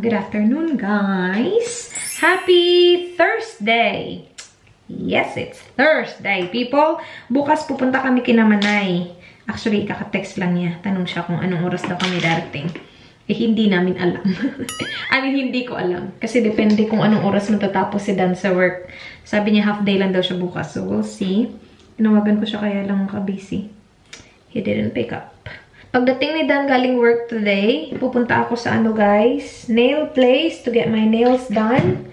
Good afternoon, guys! Happy Thursday! Yes, it's Thursday, people! Bukas pupunta kami kina Manay. Actually, kaka-text lang niya. Tanong siya kung anong oras daw kami darating. Eh, hindi namin alam. Hindi ko alam. Kasi depende kung anong oras matatapos si Dan sa work. Sabi niya half day lang daw siya bukas. So, we'll see. Tinawagan ko siya kaya lang maka-busy. He didn't pick up. Pagdating ni Dan galing work today, pupunta ako sa guys, nail place to get my nails done.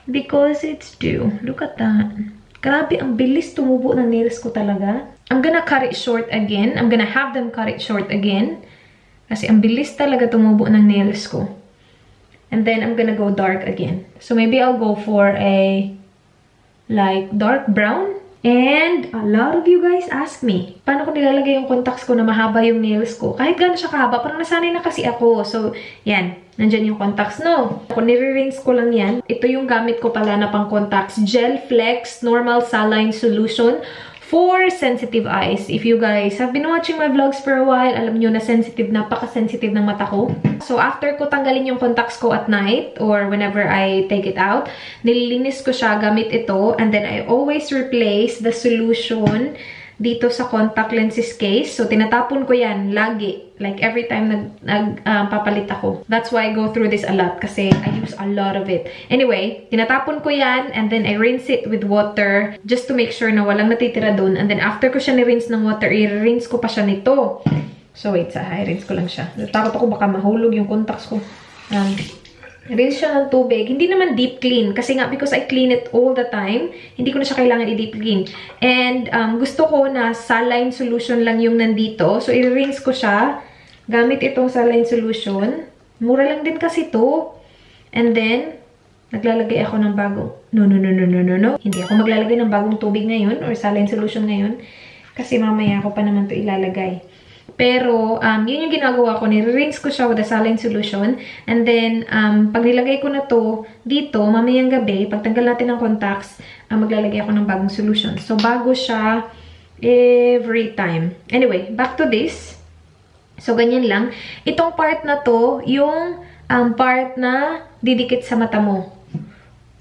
Because it's due. Look at that. Grabe, ang bilis tumubo ng nails ko talaga. I'm gonna cut it short again. I'm gonna have them cut it short again. Kasi ang bilis talaga tumubo ng nails ko. And then I'm gonna go dark again. So maybe I'll go for a like dark brown. And a lot of you guys ask me, paano ko nilalagay yung contacts ko na mahaba yung nails ko? Kahit gano'n siya kahaba, parang nasanay na kasi ako. So, yan. Nandyan yung contacts. No. Kung nire-rinse ko lang yan, ito yung gamit ko pala na pang contacts. Gel Flex Normal Saline Solution for sensitive eyes. If you guys have been watching my vlogs for a while, alam nyo na sensitive, napaka-sensitive ng mata ko. So, after ko tanggalin yung contacts ko at night or whenever I take it out, nililinis ko siya gamit ito. And then, I always replace the solution dito sa contact lenses case. So, tinatapon ko yan lagi. Like, every time papalit ako. That's why I go through this a lot. Kasi I use a lot of it. Anyway, tinatapon ko yan. And then, I rinse it with water. Just to make sure na walang natitira doon. And then, after ko siya ni-rinse ng water, i-rinse ko pa siya nito. So, wait. I-rinse ko lang siya. Natakot ako baka mahulog yung contacts ko. Rinse siya ng tubig. Hindi naman deep clean. Kasi nga, because I clean it all the time, hindi ko na siya kailangan i-deep clean. And gusto ko na saline solution lang yung nandito. So, i-rinse ko siya gamit itong saline solution. Mura lang din kasi to. And then, naglalagay ako ng bagong... No. Hindi ako maglalagay ng bagong tubig ngayon or saline solution ngayon. Kasi mamaya ako pa naman to ilalagay. Pero, yun yung ginagawa ko. Nire-rinse ko siya with a saline solution. And then, pag nilagay ko na to dito, mamayang gabi, pagtanggal natin ng contacts, maglalagay ako ng bagong solution. So, bago siya every time. Anyway, back to this. So, ganyan lang. Itong part na to, yung part na didikit sa mata mo.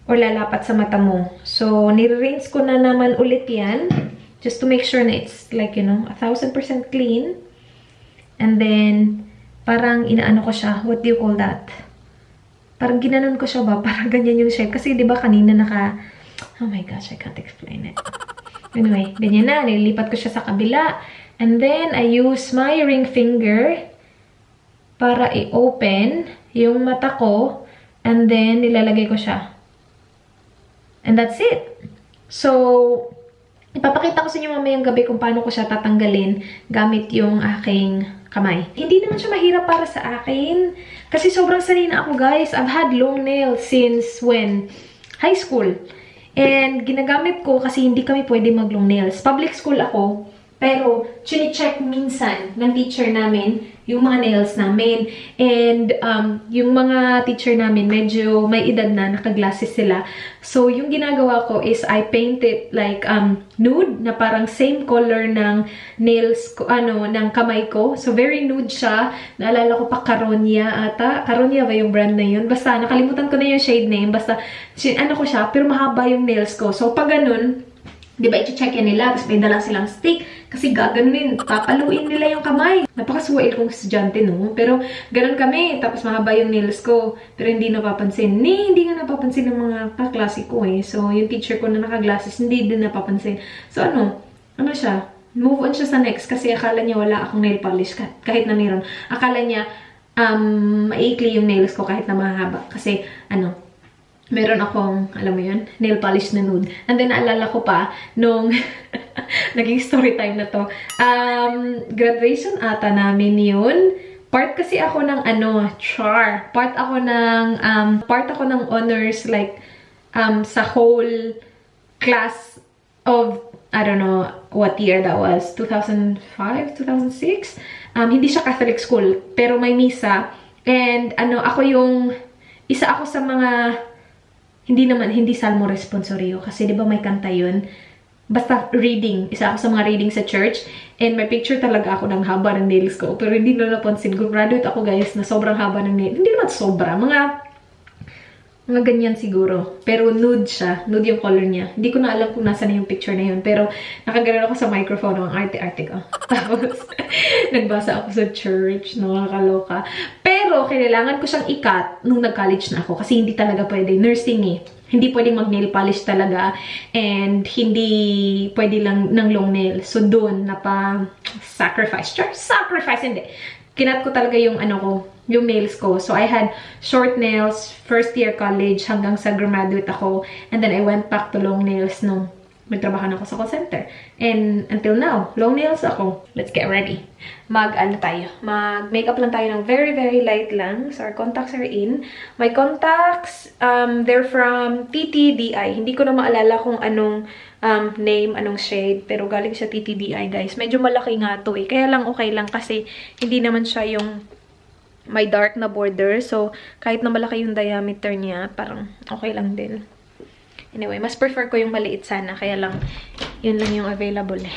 Or lalapat sa mata mo. So, nire-rinse ko na naman ulit yan. Just to make sure na it's like, 1,000% clean. And then, parang inaano ko siya. What do you call that? Parang ginanon ko siya ba? Parang ganyan yung shape. Kasi diba kanina oh my gosh, I can't explain it. Anyway, ganyan na. Nililipat ko siya sa kabila. And then, I use my ring finger para i-open yung mata ko. And then, nilalagay ko siya. And that's it. So, ipapakita ko sa inyo mamayang gabi kung paano ko siya tatanggalin gamit yung aking kamay. Hindi naman siya mahirap para sa akin. Kasi sobrang sanay na ako, guys. I've had long nails since when? High school. And ginagamit ko kasi hindi kami pwede mag-long nails. Public school ako. Pero, chine-check minsan ng teacher namin yung mga nails namin. And, yung mga teacher namin, medyo may edad na, naka-glasses sila. So, yung ginagawa ko is, I paint it like, nude, na parang same color ng nails ko, ng kamay ko. So, very nude siya. Naalala ko pa, Caronia ata. Caronia ba yung brand na yun? Basta, nakalimutan ko na yung shade name. Basta, ko siya, pero mahaba yung nails ko. So, pag ganun, diba, i-check yan nila, tapos may dala silang stick. Kasi gaganunin, papaluin nila yung kamay. Napakasuwail kong estudyante, no? Pero, ganun kami. Tapos, mahaba yung nails ko. Pero, hindi napapansin. Hindi nga napapansin ng mga kaklase ko, eh. So, yung teacher ko na naka-glasses, hindi din napapansin. So, ano siya? Move on siya sa next. Kasi, akala niya wala akong nail polish. Kahit na meron. Akala niya, maikli yung nails ko kahit na mahaba. Kasi, meron akong, alam mo yun, nail polish na nude. And then, naalala ko pa, nung naging story time na to, graduation ata namin yun. Part kasi ako ng, char. Part ako ng honors, like, sa whole class of, I don't know what year that was, 2005, 2006? Hindi siya Catholic school, pero may misa. And, isa ako sa mga, hindi salmo responsorio kasi 'di ba may kanta 'yun. basta reading. Isa ako sa mga reading sa church. And may picture talaga ako ng haba ng nails ko. Pero hindi na napansin. Kung graduate ako guys na sobrang haba ng nails. Hindi naman sobra. Mga ganyan siguro. Pero nude siya. Nude yung color niya. Hindi ko na alam kung nasa na yung picture na yun. Pero nakaganon ako sa microphone. Ang arte-arte ko. Tapos, nagbasa ako sa church. Nakakaloka. Pero, kailangan ko siyang ikat nung nag-college na ako. Kasi hindi talaga pwede. Nursing eh. Hindi pwedeng mag-nail polish talaga. And hindi pwede lang ng long nail. So, dun, napa-sacrifice. Sacrifice, hindi. Kinat ko talaga yung yung nails ko. So, I had short nails first year college hanggang sa graduate ako. And then, I went back to long nails nung nagtrabaho na ako sa call center. And until now, long nails ako. Let's get ready. Mag-makeup lang tayo ng very, very light lang. So, our contacts are in. My contacts, they're from TTDI. Hindi ko na maalala kung anong name, anong shade. Pero galing siya TTDI, guys. Medyo malaki nga to eh. Kaya lang okay lang kasi hindi naman siya yung may dark na border. So, kahit na malaki yung diameter niya, parang okay lang din. Anyway, mas prefer ko yung maliit sana. Kaya lang, yun lang yung available eh.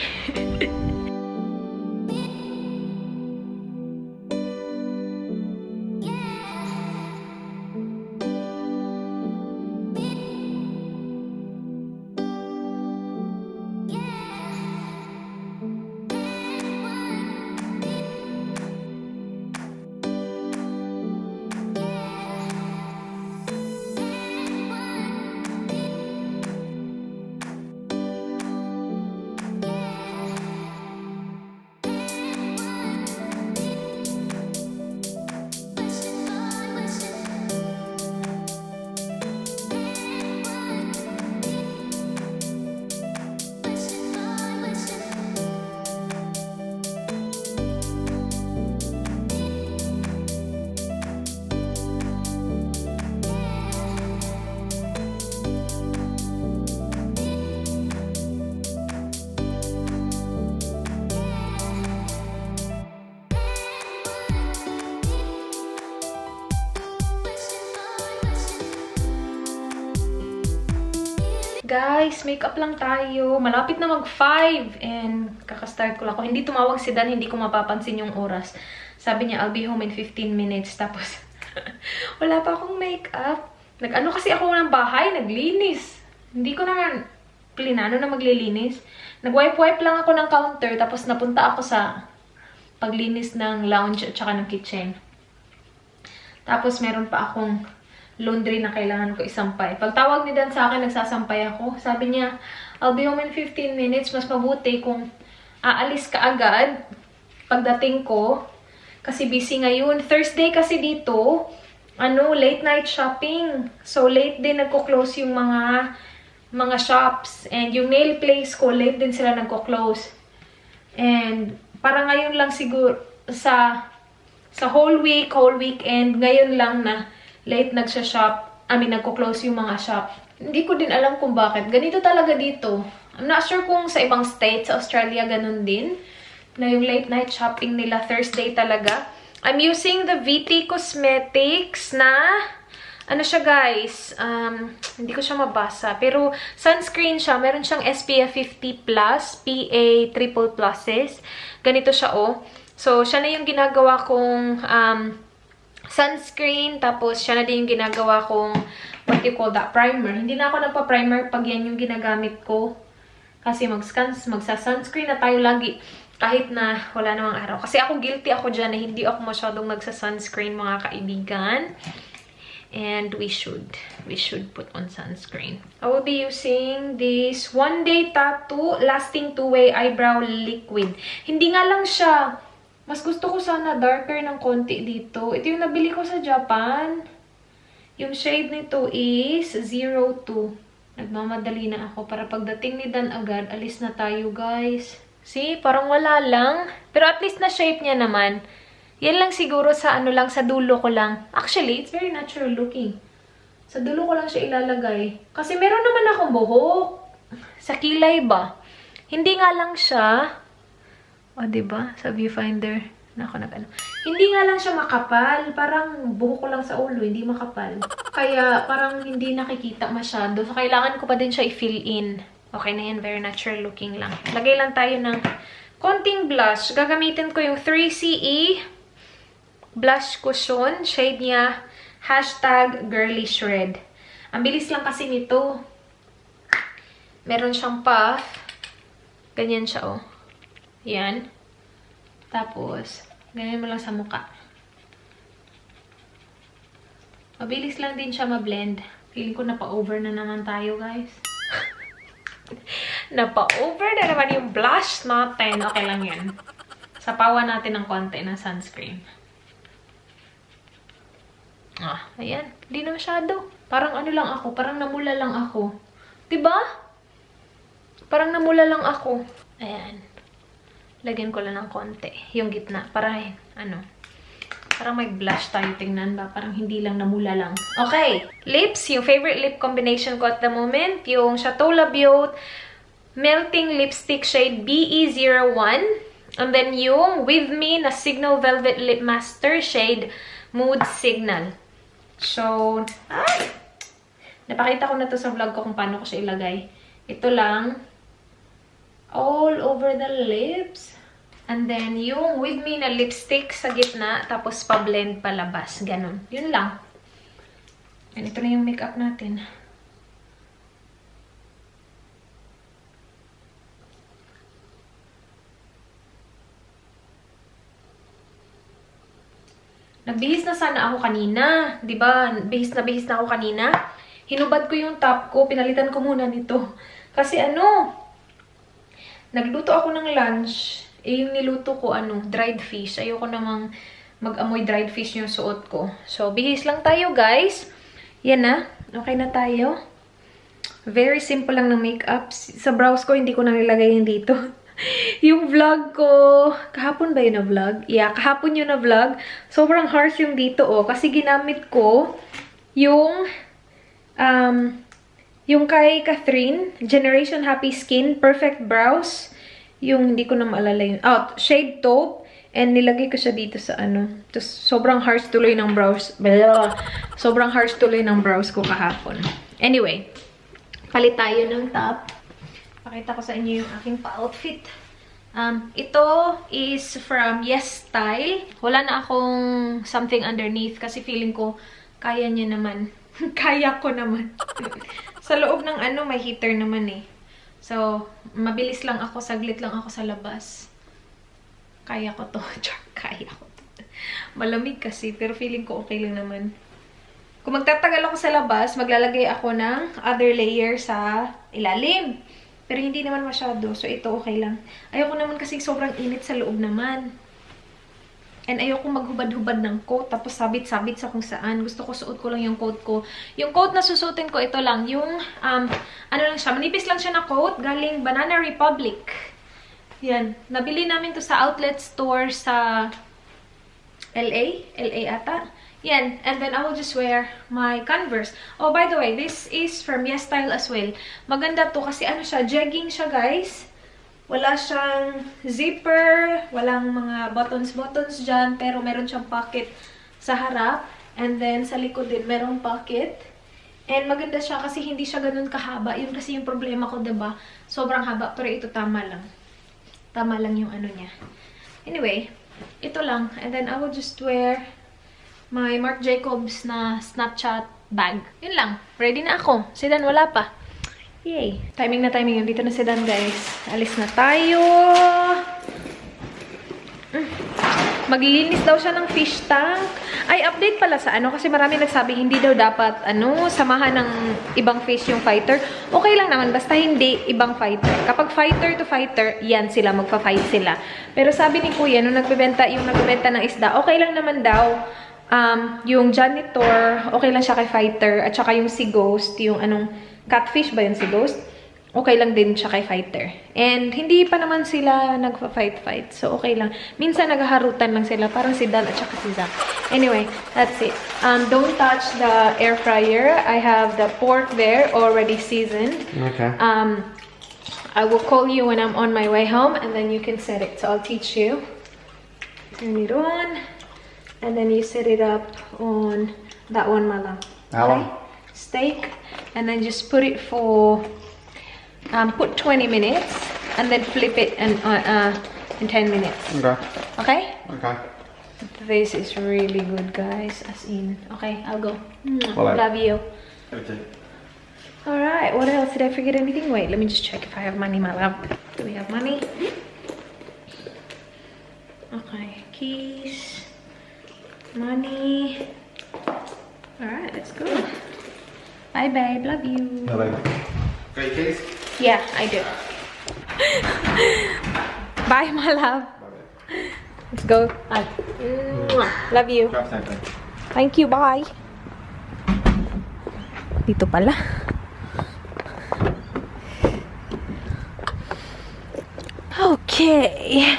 Guys, makeup lang tayo. Malapit na mag-5 and kakastart ko lang. Kung hindi tumawag si Dan, hindi ko mapapansin yung oras. Sabi niya, I'll be home in 15 minutes. Tapos, wala pa akong makeup. Nag-ano kasi ako ng bahay, naglinis. Hindi ko naman plinano na maglilinis. Nag-wipe-wipe lang ako ng counter. Tapos napunta ako sa paglinis ng lounge at saka ng kitchen. Tapos meron pa akong laundry na kailangan ko isampay. Pagtawag ni Dan sa akin, nagsasampay ako. Sabi niya, I'll be home in 15 minutes. Mas mabuti kung aalis ka agad pagdating ko. Kasi busy ngayon. Thursday kasi dito, late night shopping. So, late din nagko-close yung mga shops. And yung nail place ko, late din sila nagko-close. And para ngayon lang siguro, sa whole weekend, ngayon lang na late nagsha-shop, nagko-close yung mga shop. Hindi ko din alam kung bakit. Ganito talaga dito. I'm not sure kung sa ibang states, sa Australia, ganun din. Na yung late night shopping nila, Thursday talaga. I'm using the VT Cosmetics na, siya guys, hindi ko siya mabasa. Pero sunscreen siya. Meron siyang SPF 50+, PA triple pluses. Ganito siya, oh. So, siya na yung ginagawa kong, sunscreen, tapos siya na din yung ginagawa kong, what you call that, primer. Hindi na ako nagpa-primer pag yan yung ginagamit ko. Kasi magsa-sunscreen na tayo lagi kahit na wala namang araw. Kasi ako guilty ako dyan na hindi ako masyadong nagsa-sunscreen, mga kaibigan. And we should put on sunscreen. I will be using this One Day Tattoo Lasting Two-Way Eyebrow Liquid. Hindi nga lang siya. Mas gusto ko sana darker ng konti dito. Ito yung nabili ko sa Japan. Yung shade nito is 02. Nagmamadali na ako para pagdating ni Dan agad, alis na tayo, guys. See, parang wala lang. Pero at least na shape niya naman. Yan lang siguro sa sa dulo ko lang. Actually, it's very natural looking. Sa dulo ko lang siya ilalagay. Kasi meron naman akong buhok. Sa kilay ba? Hindi nga lang siya. O, diba? Sa viewfinder. Hindi nga lang siya makapal. Parang buhok ko lang sa ulo, hindi makapal. Kaya parang hindi nakikita masyado. So, kailangan ko pa din siya i-fill in. Okay na yan. Very natural looking lang. Lagay lang tayo ng konting blush. Gagamitin ko yung 3CE blush cushion. Shade niya, #girlish red. Ang bilis lang kasi nito. Meron siyang puff. Ganyan siya, oh. Yan. Tapos, ganyan mo lang sa mukha. Mabilis lang din siya ma-blend. Feeling ko napa-over na naman tayo, guys. Napa-over na naman yung blush natin. Okay lang yan. Sapawan natin ng konti ng sunscreen. Ayan. Hindi na masyado. Parang ano lang ako. Parang namula lang ako. Diba? Parang namula lang ako. Ayan. Lagyan ko lang ng konti. Yung gitna. Para, parang may blush tayo. Tingnan ba? Parang hindi lang namula lang. Okay. Lips. Yung favorite lip combination ko at the moment. Yung Chateau Labiot Melting Lipstick shade BE01. And then yung With Me na Signal Velvet Lip Master shade Mood Signal. So, napakita ko na to sa vlog ko kung paano ko siya ilagay. Ito lang. All over the lips. And then, yung With Me na lipstick sa gitna, tapos pa-blend palabas. Ganon. Yun lang. And ito na yung makeup natin. Nagbihis na sana ako kanina. Diba? Bihis na ako kanina. Hinubad ko yung top ko. Pinalitan ko muna nito. Kasi nagluto ako ng lunch. Yung niluto ko, dried fish. Ayoko namang mag-amoy dried fish yung suot ko. So, bihis lang tayo, guys. Yan na. Okay na tayo. Very simple lang ng makeup. Sa brows ko, hindi ko nalilagay yung dito. Yung vlog ko, kahapon ba yun na vlog? Yeah, kahapon yun na vlog. Sobrang harsh yung dito, Kasi ginamit ko yung kay Catherine, Generation Happy Skin, Perfect Brows. Yung hindi ko na maalala yun. Shade Taupe. And nilagay ko siya dito sa Tapos sobrang harsh tuloy ng brows. Sobrang harsh tuloy ng brows ko kahapon. Anyway, palit tayo ng top. Pakita ko sa inyo yung aking pa-outfit. Ito is from Yes Style. Wala na akong something underneath kasi feeling ko kaya niya naman. Kaya ko naman. Sa loob ng may heater naman eh. So, mabilis lang ako. Saglit lang ako sa labas. Kaya ko to. Kaya ko to. Malamig kasi pero feeling ko okay lang naman. Kung magtatagal ako sa labas, maglalagay ako ng other layer sa ilalim. Pero hindi naman masyado. So, ito okay lang. Ayoko naman kasi sobrang init sa loob naman. And ayoko maghubad-hubad ng coat. Tapos sabit-sabit sa kung saan. Gusto ko suot ko lang yung coat ko. Yung coat na susutin ko, ito lang. Yung, lang siya. Manipis lang siya na coat. Galing Banana Republic. Yan. Nabili namin to sa outlet store sa LA. LA ata. Yan. And then, I will just wear my Converse. Oh, by the way, this is from Yes Style as well. Maganda to kasi siya, jegging siya, guys. Wala siyang zipper, walang mga buttons dyan, pero meron siyang pocket sa harap. And then, sa likod din, merong pocket. And maganda siya kasi hindi siya ganun kahaba. Yun kasi yung problema ko, diba? Sobrang haba, pero ito tama lang. Tama lang yung niya. Anyway, ito lang. And then, I will just wear my Marc Jacobs na Snapchat bag. Yun lang. Ready na ako. Si Dan wala pa. Yay. Timing na timing. Dito na si Dan, guys. Alis na tayo. Maglilinis daw siya ng fish tank. Ay, update pala sa kasi marami nagsabi hindi daw dapat, samahan ng ibang fish yung fighter. Okay lang naman, basta hindi ibang fighter. Kapag fighter to fighter, yan sila, magpa-fight sila. Pero sabi ni Kuya, nung nagbebenta ng isda, okay lang naman daw. Yung janitor, okay lang siya kay fighter. At saka yung si Ghost, yung catfish ba yun si Ghost? Okay lang din siya kay fighter. And hindi pa naman sila nagpa-fight. So, okay lang. Minsan naghaharutan lang sila. Parang si Dan at saka si Zach. Anyway, that's it. Don't touch the air fryer. I have the pork there already seasoned. Okay. I will call you when I'm on my way home and then you can set it. So, I'll teach you. Turn it on. And then you set it up on that one, Mala. That one? Steak. And then just put it for Put 20 minutes and then flip it in 10 minutes. Okay. Okay? Okay. This is really good, guys. As in. Okay, I'll go. Well, Love you. Okay. Alright, what else? Did I forget anything? Wait, let me just check if I have money, my love. Do we have money? Okay, keys. Money. Alright, let's go. Bye, babe. Love you. Hello. Great keys? Yeah, I do. Bye, my love. Let's go. Bye. Love you. Grab something. Thank you. Bye. Dito pala. Okay.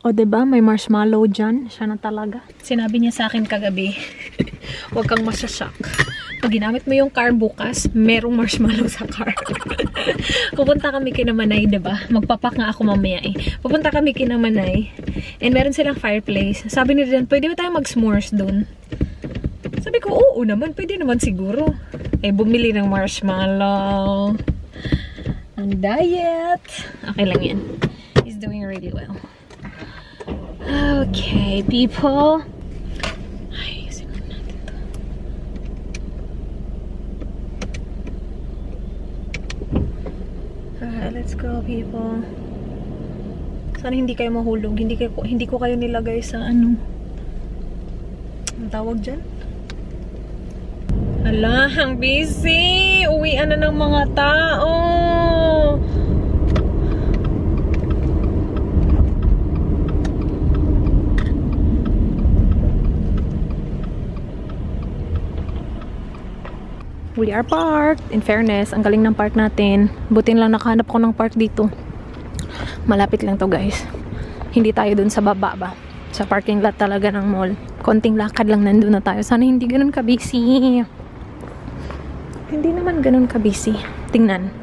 O, diba? May marshmallow dyan. Siya na talaga. Sinabi niya sa akin kagabi, huwag kang masashock. Pag ginamit mo yung car bukas, merong marshmallow sa car. Pupunta kami kina Manay, diba? Magpapak nga ako mamaya eh. Pupunta kami kina Manay. And meron silang fireplace. Sabi ni Rian, pwede ba tayo mag-s'mores dun? Sabi ko, oo naman. Pwede naman siguro. Eh, bumili ng marshmallow. Ang diet. Okay lang yan. He's doing really well. Okay, people. Ayusin mo natin to. Alright, let's go, people. Sana hindi kayo mahulog. Hindi ko kayo nilagay sa ano. Ang tawag dyan? Hala, ang busy. Uwian na ng mga tao. We are parked. In fairness, ang galing ng park natin. Butin lang nakahanap ko ng park dito. Malapit lang to, guys. Hindi tayo dun sa baba ba? Sa parking lot talaga ng mall. Konting lakad lang nandun na tayo. Sana hindi ganun ka-busy. Hindi naman ganun ka-busy. Tingnan.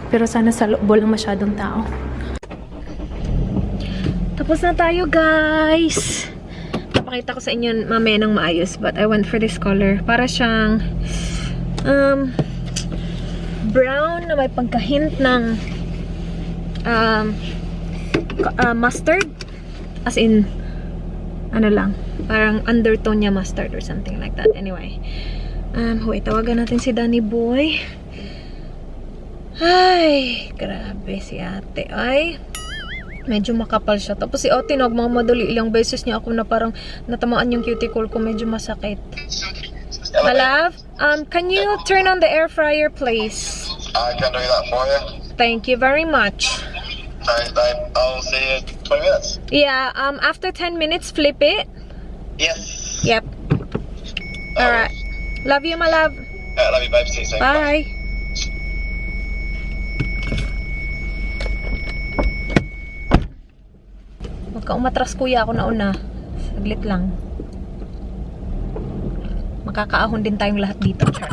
Pero sana sa loob walang masyadong tao. Tapos na tayo, guys. Papakita ko sa inyo mamaya ng maayos. But I went for this color. Para siyang brown na may pagka-hint ng mustard. As in, ano lang, parang undertone niya mustard or something like that. Anyway, wait, tawagan natin si Danny Boy. Ay, grabe si ate. Ay, medyo makapal siya. Tapos si ate, nagmamadali ilang beses niya ako na parang natamaan yung cuticle ko. Medyo masakit. My love, can you turn on the air fryer, please? I can do that for you. Thank you very much. Thanks, babe. I'll see you in 20 minutes. Yeah, after 10 minutes, flip it. Yes. Yep. Alright. Love you, my love. Love you, babe. See you soon. Bye. Huwag ka umatras, kuya. Ako nauna. Saglit lang. Makakaahon din tayong lahat dito, Char.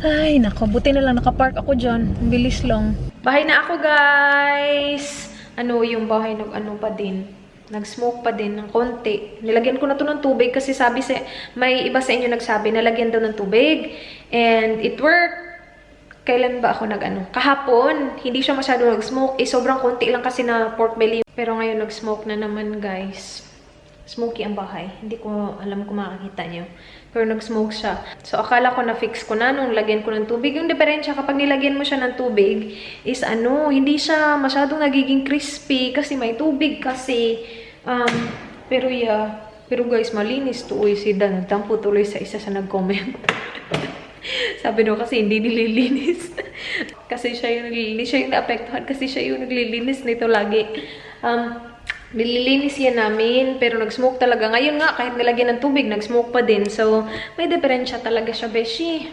Ay, nako. Buti na lang nakapark ako dyan. Bilis lang. Bahay na ako, guys. Ano, yung bahay nag-ano pa din. Nag-smoke pa din ng konti. Nilagyan ko na to ng tubig kasi sabi may iba sa inyo nagsabi, nalagyan daw ng tubig. And it worked. Kailan ba ako nag-ano? Kahapon, hindi siya masyado nag-smoke. Eh, sobrang konti lang kasi na pork belly. Pero ngayon nag-smoke na naman, guys. Smoky ang bahay. Hindi ko alam kung makakita nyo. Pero nag-smoke siya. So, akala ko na-fix ko na nung lagyan ko ng tubig. Yung diferensya, kapag nilagyan mo siya ng tubig, is hindi siya masyadong nagiging crispy kasi may tubig kasi. Pero yeah. Pero guys, malinis to. Uy, si Dan, nagtampo tuloy sa isa sa nag-comment. Sabi no, kasi hindi nililinis. Kasi siya yung naglilinis. Siya yung naapektuhan kasi siya yung naglilinis nito lagi. Nililinis yan namin, pero nag-smoke talaga. Ngayon nga, kahit nilagyan ng tubig, nag-smoke pa din. So, may diferensya talaga siya, beshi.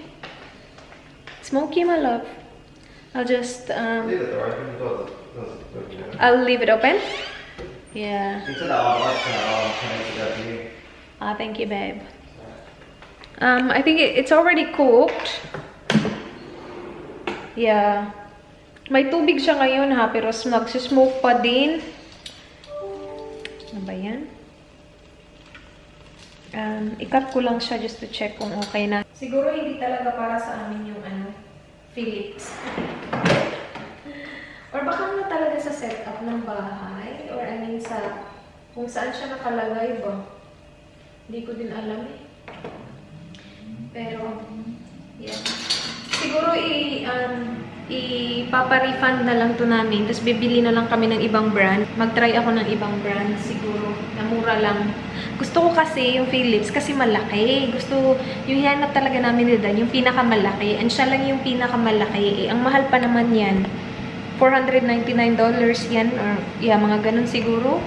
Smoky, my love. I'll just, Leave it there. I'll leave it open? Yeah. Thank you, babe. I think it's already cooked. Yeah. May tubig siya ngayon, ha, pero nag-smoke pa din. Ano ba yan? I-cut ko lang siya just to check kung okay na. Siguro hindi talaga para sa amin yung Philips. Or baka na talaga sa setup ng bahay. Or I mean sa kung saan siya nakalagay ba. Hindi ko din alam eh. Pero, yeah. Siguro ipapa-refund na lang to namin. Tapos bibili na lang kami ng ibang brand. Mag-try ako ng ibang brand siguro. Na mura lang. Gusto ko kasi yung Philips kasi malaki. Gusto, yung hihanap talaga namin nila yung pinakamalaki. And siya lang yung pinakamalaki. Ang mahal pa naman yan. $499 yan. Or, yeah, mga ganun siguro.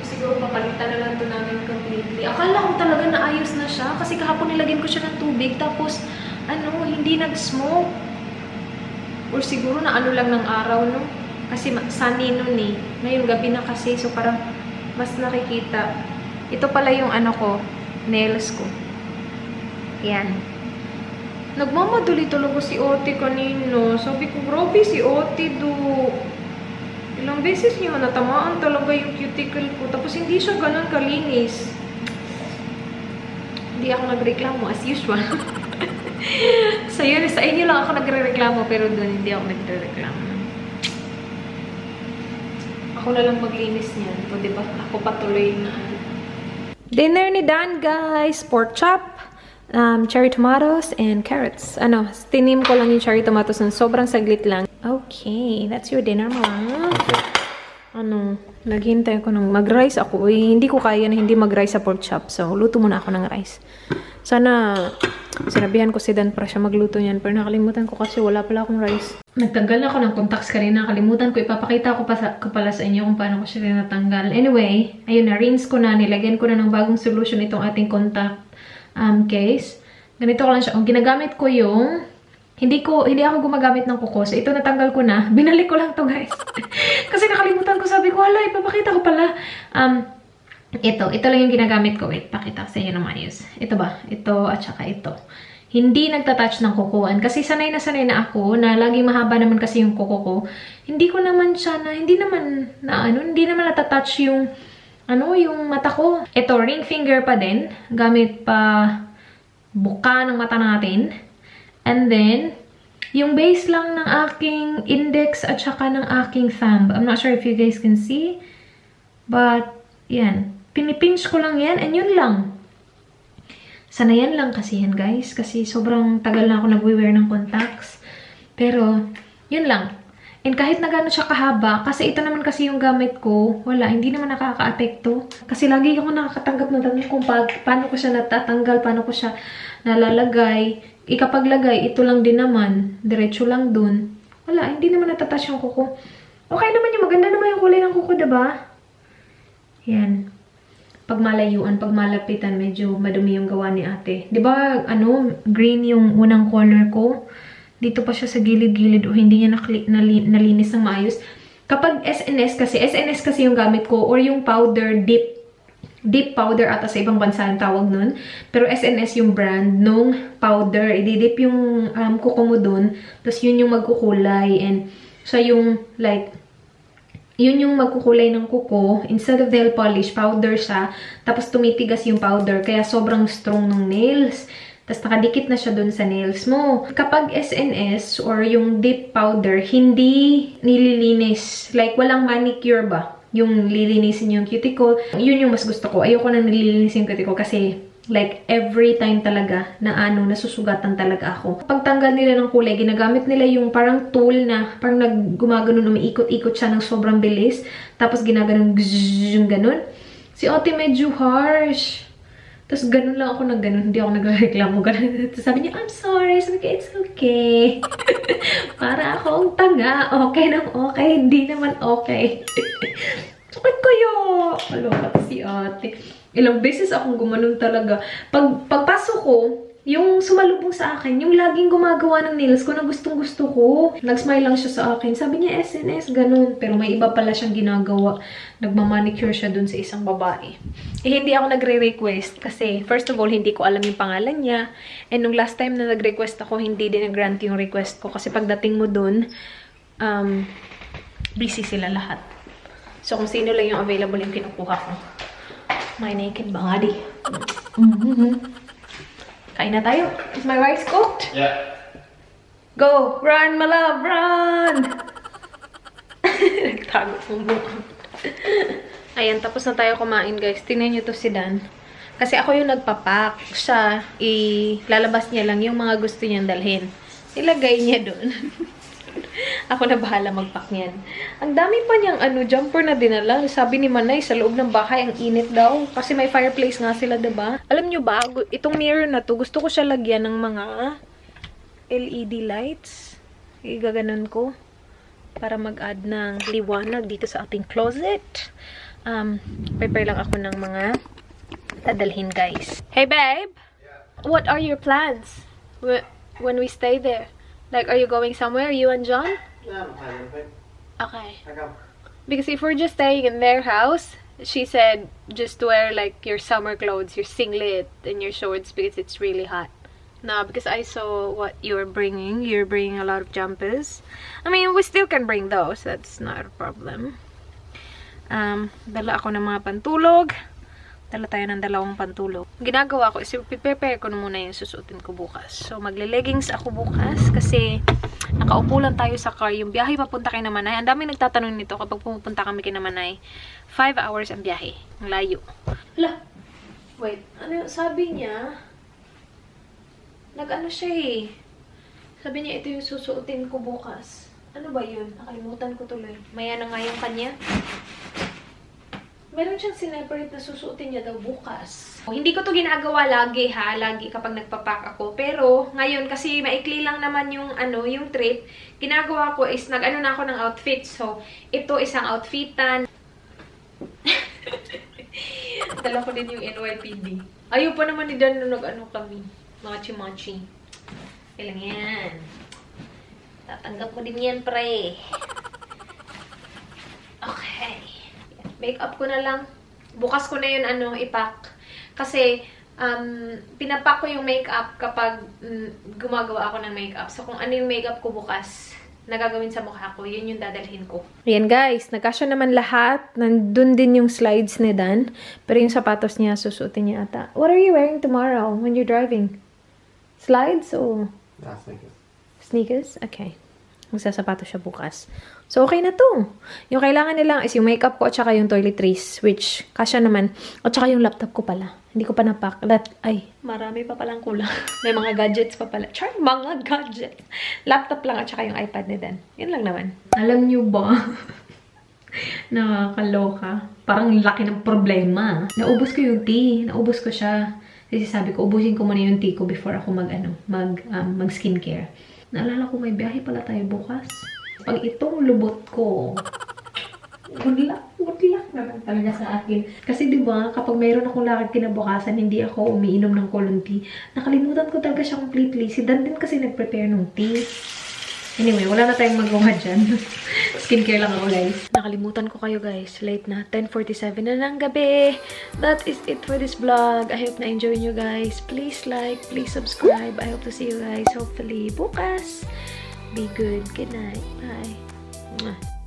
So, siguro papalitan na lang to namin completely. Akala ko talaga na ayos na siya. Kasi kahapon nilagyan ko siya ng tubig. Tapos, hindi nag-smoke. Or siguro na lang ng araw, no? Kasi sunny nun eh. Ngayon, gabi na kasi. So, parang mas nakikita. Ito pala yung nails ko. Yan. Nagmamadali talaga si Ote kanino. Sabi ko, grabe si Ote do. Ilang beses niya natamaan talaga yung cuticle ko. Tapos hindi siya ganun kalinis. Hindi ako nagreklamo as usual. Sa inyo lang ako nagre-reklamo, pero doon hindi ako nagre-reklamo. Ako na lang maglinis niyan. O diba? Ako patuloy na. Dinner ni Dan, guys. Pork chop, cherry tomatoes, and carrots. Tinim ko lang yung cherry tomatoes ng sobrang saglit lang. Okay, that's your dinner, mama. Naghintay ko nung mag-rice ako. Hindi ko kaya na hindi mag-rice sa pork chop. So, luto muna ako ng rice. Sana, sinabihan ko si Dan para siya magluto niyan. Pero nakalimutan ko kasi wala pala akong rice. Nagtanggal na ako ng contacts kanina. Nakalimutan ko. Ipapakita ko pala sa inyo kung paano ko siya tinatanggal. Anyway, ayun na. Rinse ko na. Nilagyan ko na ng bagong solution itong ating contact case. Ganito ko lang siya. Kung ginagamit ko yung hindi ako gumagamit ng kuko. So, ito natanggal ko na. Binalik ko lang to, guys. Kasi nakalimutan ko. Sabi ko, hala, ipapakita ko pala. Ito lang yung ginagamit ko. Wait, pakita ko sa inyo ng maayos. Ito ba? Ito at saka ito. Hindi nagtatouch ng kukuan. Kasi sanay na ako na laging mahaba naman kasi yung kuko ko. Hindi naman natatouch yung yung mata ko. Ito, ring finger pa din. Gamit pa buka ng mata natin. And then, yung base lang ng aking index at saka ng aking thumb. I'm not sure if you guys can see. But, yan. Pinipinch ko lang yan and yun lang. Sanayan lang kasi yan, guys. Kasi sobrang tagal na ako nag-wear ng contacts. Pero, yun lang. And kahit na gano'n siya kahaba, kasi ito naman kasi yung gamit ko, wala, hindi naman nakaka-apekto. Kasi lagi ako nakakatanggap ng tanong kung paano ko siya natatanggal, paano ko siya nalalagay. Ikapaglagay, ito lang din naman. Diretso lang dun. Wala, hindi naman natatouch yung kuko. Okay naman yung maganda naman yung kulay ng kuko, diba? Yan. Pag malayuan, pag malapitan, medyo madumi yung gawa ni ate. Diba, green yung unang color ko? Dito pa siya sa gilid-gilid o hindi niya nalinis ng maayos. Kapag SNS kasi yung gamit ko or yung powder, deep powder ata sa ibang bansa ang tawag nun. Pero SNS yung brand nung powder. Ididip yung kuko mo dun. Tapos yun yung magkukulay. And siya yung yun yung magkukulay ng kuko. Instead of nail polish, powder siya. Tapos tumitigas yung powder. Kaya sobrang strong ng nails. Tapos nakadikit na siya dun sa nails mo. Kapag SNS or yung deep powder, hindi nililinis. Like, walang manicure ba? Yung lilinisin yung cuticle. Yun yung mas gusto ko. Ayoko na nililinisin yung cuticle kasi like, every time talaga na nasusugatan talaga ako. Pagtanggal nila ng kulay, ginagamit nila yung parang tool na parang gumaganon, umiikot-ikot siya ng sobrang bilis. Tapos ginaganon, yung ganon. Si Ote medyo harsh. Tapos ganun lang ako hindi ako nagreklamo. Tapos sabi niya, I'm sorry. Sabi ko, it's okay. Para akong tanga. Okay na okay. Hindi naman okay. Sakit kayo. Alola si ate. Ilang beses akong gumanon talaga. Pagpasok ko, yung sumalubong sa akin, yung laging gumagawa ng nails ko na gustong-gusto ko. Nag-smile lang siya sa akin. Sabi niya, SNS, ganun. Pero may iba pala siyang ginagawa. Nagmamanicure siya dun sa isang babae. Hindi ako nagre-request kasi, first of all, hindi ko alam yung pangalan niya. And nung last time na nag-request ako, hindi din nag-grant yung request ko. Kasi pagdating mo dun, busy sila lahat. So, kung sino lang yung available yung kinukuha ko. My naked body. Kain na tayo. Is my rice cooked? Yeah. Go! Run, my love! Run! Nagtago ng buka. Ayan, tapos na tayo kumain, guys. Tingnan nyo to si Dan. Kasi ako yung nagpapak. Siya, ilalabas niya lang yung mga gusto niyang dalhin. Ilagay niya doon. Ako na bahala magpack niyan. Ang dami pa niyang jumper na dinala. Sabi ni Manay, sa loob ng bahay, ang init daw. Kasi may fireplace nga sila, diba? Alam niyo ba, itong mirror na to, gusto ko siya lagyan ng mga LED lights. Igaganon ko. Para mag-add ng liwanag dito sa ating closet. Prepare lang ako ng mga dadalhin, guys. Hey, babe! Yeah. What are your plans when we stay there? Like, are you going somewhere, you and John? Yeah, I'm fine. Okay. I go. Because if we're just staying in their house, she said just wear like your summer clothes, your singlet, and your shorts because it's really hot. No, because I saw what you're bringing. You're bringing a lot of jumpers. I mean, we still can bring those. That's not a problem. Dala ako ng mga pantulog. Dala tayo ng 2 pantulog. Ginagawa ko is prepare ko na muna yung susuotin ko bukas. So, magle-leggings ako bukas kasi nakaupo lang tayo sa car. Yung biyahe papunta kay Namanay. Ang dami nagtatanong nito kapag pumupunta kami kay Namanay. 5 hours ang biyahe. Ang layo. Hala. Wait. Ano sabi niya? Nag-ano siya eh. Sabi niya ito yung susuotin ko bukas. Ano ba yun? Nakalimutan ko tuloy. Maya na nga yung kanya. Meron siyang sineparate na susuotin niya daw bukas. Hindi ko to ginagawa lagi ha, lagi kapag nagpapak ako. Pero ngayon kasi maikli lang naman yung yung trip, ginagawa ko is nag-ano na ako ng outfit. So, ito isang outfitan. Dala ko din yung NYPD. Ayaw pa naman ni Dan na nag-ano kami. Machi-machi. Kailang yan. Tatanggap ko din yan, pre. Okay. Make-up ko na lang. Bukas ko na yun, ipack. Kasi, pinapack ko yung makeup kapag gumagawa ako ng makeup. So, kung ano yung makeup ko bukas, nagagawin sa mukha ko, yun yung dadalhin ko. Ayan, guys. Nagkasya naman lahat. Nandun din yung slides ni Dan. Pero yung sapatos niya, susuotin niya ata. What are you wearing tomorrow when you're driving? Slides o Yeah, sneakers. sneakers? Okay. Magsasapatos siya bukas. So, okay na to. Yung kailangan nilang is yung makeup ko at saka yung toiletries, which kasya naman. At saka yung laptop ko pala. Hindi ko pa napack. Ay, marami pa palang kulang. May mga gadgets pa pala. Char, mga gadgets. Laptop lang at saka yung iPad ni Dan. Yun lang naman. Alam nyo ba? Nakakaloka. Parang laki ng problema. Naubos ko yung tea. Naubos ko siya. Kasi sabi ko, ubusin ko muna yung tea ko before ako mag skincare. Naalala ko may biyahe pala tayo bukas. Pag itong lubot ko, good luck naman talaga sa akin. Kasi diba, kapag mayroon akong lakad kinabukasan, hindi ako umiinom ng colon tea. Nakalimutan ko talaga siya completely. Si Dan din kasi nag-prepare ng tea. Anyway, wala na tayong magawa dyan. Skincare lang ako, guys. Nakalimutan ko kayo, guys. Late na. 10:47 na ng gabi. That is it for this vlog. I hope na-enjoy nyo, guys. Please like, please subscribe. I hope to see you guys hopefully bukas. Be good. Good night. Bye. Mwah.